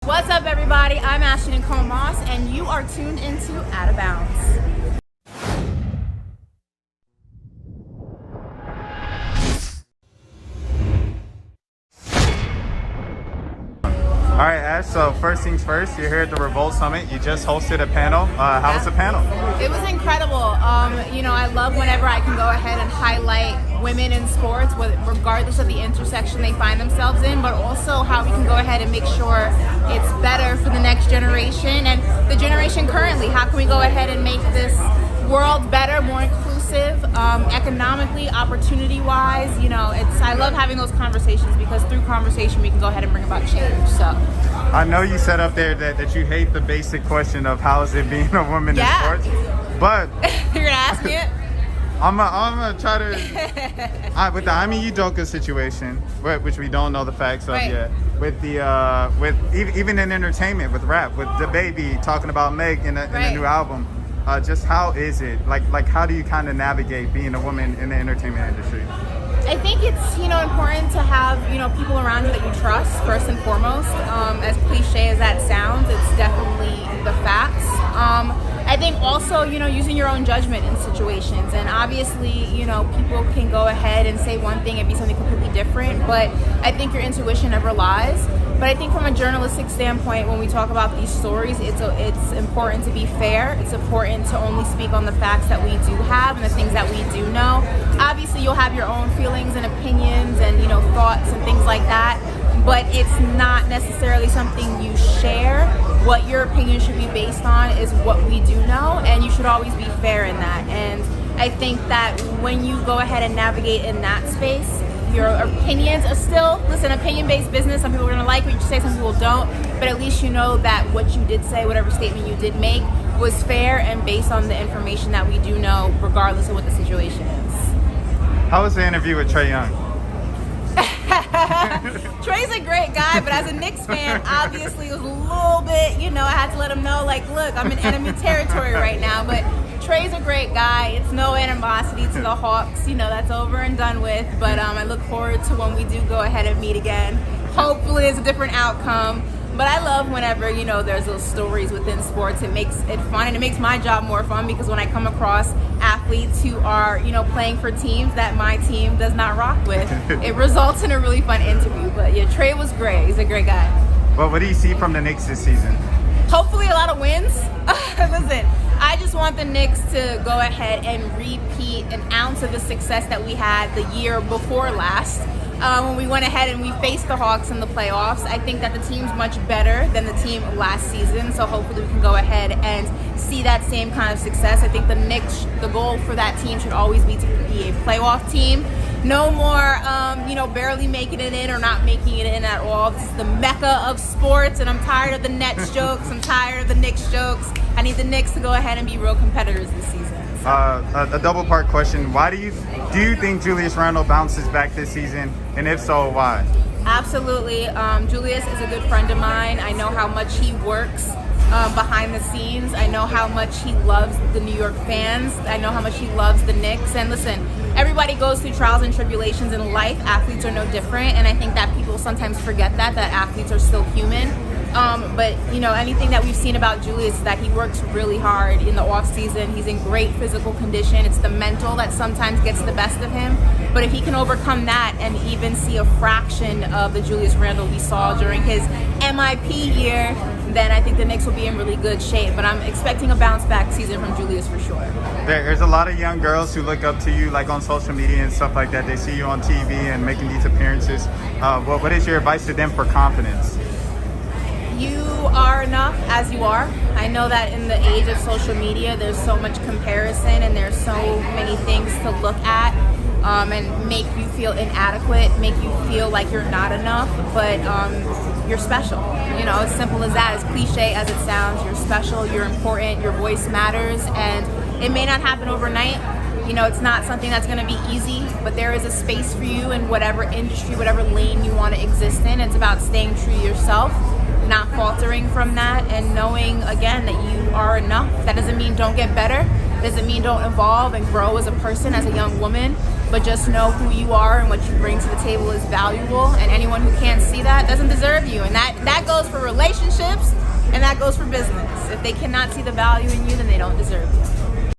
What's up, everybody? I'm Nicole Moss, and you are tuned into Out of Bounds. All right, Ash, so first things first, you're here at the Revolt Summit. You just hosted a panel. How was the panel? It was incredible. I love whenever I can go ahead and highlight women in sports, regardless of the intersection they find themselves in, but also how we can go ahead and make sure it's better for the next generation and the generation currently. How can we go ahead and make this world better, more inclusive, economically, opportunity-wise? I love having those conversations because through conversation we can go ahead and bring about change. So I know you said up there that you hate the basic question of how is it being a woman in sports, but you're gonna ask me it. I'm gonna try to with the Amy Udoka situation, which we don't know the facts of yet. With even in entertainment, with rap, with DaBaby talking about Meg in a new album. Just how is it? Like how do you kind of navigate being a woman in the entertainment industry? I think it's important to have people around you that you trust first and foremost. As cliche as that sounds, it's definitely the facts. I think also using your own judgment in situations, and obviously people can go ahead and say one thing and be something completely different, but I think your intuition never lies. But I think from a journalistic standpoint, when we talk about these stories, it's important to be fair. It's important to only speak on the facts that we do have and the things that we do know. Obviously, you'll have your own feelings and opinions and thoughts and things like that, but it's not necessarily something you share. What your opinion should be based on is what we do know, and you should always be fair in that. And I think that when you go ahead and navigate in that space, your opinions are still, opinion-based business. Some people are going to like what you say, some people don't, but at least you know that what you did say, whatever statement you did make, was fair and based on the information that we do know, regardless of what the situation is. How was the interview with Trae Young? Trey's a great guy, but as a Knicks fan, obviously it was a little bit, I had to let him know, look, I'm in enemy territory right now, but Trey's a great guy. It's no animosity to the Hawks, that's over and done with, but I look forward to when we do go ahead and meet again. Hopefully it's a different outcome. But I love whenever, there's those stories within sports. It makes it fun, and it makes my job more fun because when I come across athletes who are, playing for teams that my team does not rock with, it results in a really fun interview. But yeah, Trey was great. He's a great guy. Well, what do you see from the Knicks this season? Hopefully a lot of wins. Listen, I just want the Knicks to go ahead and repeat an ounce of the success that we had the year before last. When we went ahead and we faced the Hawks in the playoffs. I think that the team's much better than the team last season, so hopefully we can go ahead and see that same kind of success. I think the Knicks, the goal for that team should always be to be a playoff team. No more, barely making it in or not making it in at all. This is the mecca of sports, and I'm tired of the Nets jokes. I'm tired of the Knicks jokes. I need the Knicks to go ahead and be real competitors this season. A double part question. Why do you think Julius Randle bounces back this season? And if so, why? Absolutely. Julius is a good friend of mine. I know how much he works behind the scenes. I know how much he loves the New York fans. I know how much he loves the Knicks. And listen, everybody goes through trials and tribulations in life. Athletes are no different. And I think that people sometimes forget that athletes are still human. But anything that we've seen about Julius is that he works really hard in the off season. He's in great physical condition. It's the mental that sometimes gets the best of him. But if he can overcome that and even see a fraction of the Julius Randle we saw during his MIP year, then I think the Knicks will be in really good shape. But I'm expecting a bounce back season from Julius for sure. There's a lot of young girls who look up to you, like on social media and stuff like that. They see you on TV and making these appearances. What is your advice to them for confidence? You are enough as you are. I know that in the age of social media, there's so much comparison and there's so many things to look at and make you feel inadequate, make you feel like you're not enough, but you're special. As simple as that, as cliche as it sounds, you're special, you're important, your voice matters, and it may not happen overnight. It's not something that's going to be easy, but there is a space for you in whatever industry, whatever lane you want to exist in. It's about staying true to yourself, not faltering from that, and knowing again that you are enough. That doesn't mean don't get better. It doesn't mean don't evolve and grow as a person, as a young woman. but just know who you are and what you bring to the table is valuable, and anyone who can't see that doesn't deserve you. And that goes for relationships, and that goes for business. If they cannot see the value in you, then they don't deserve you.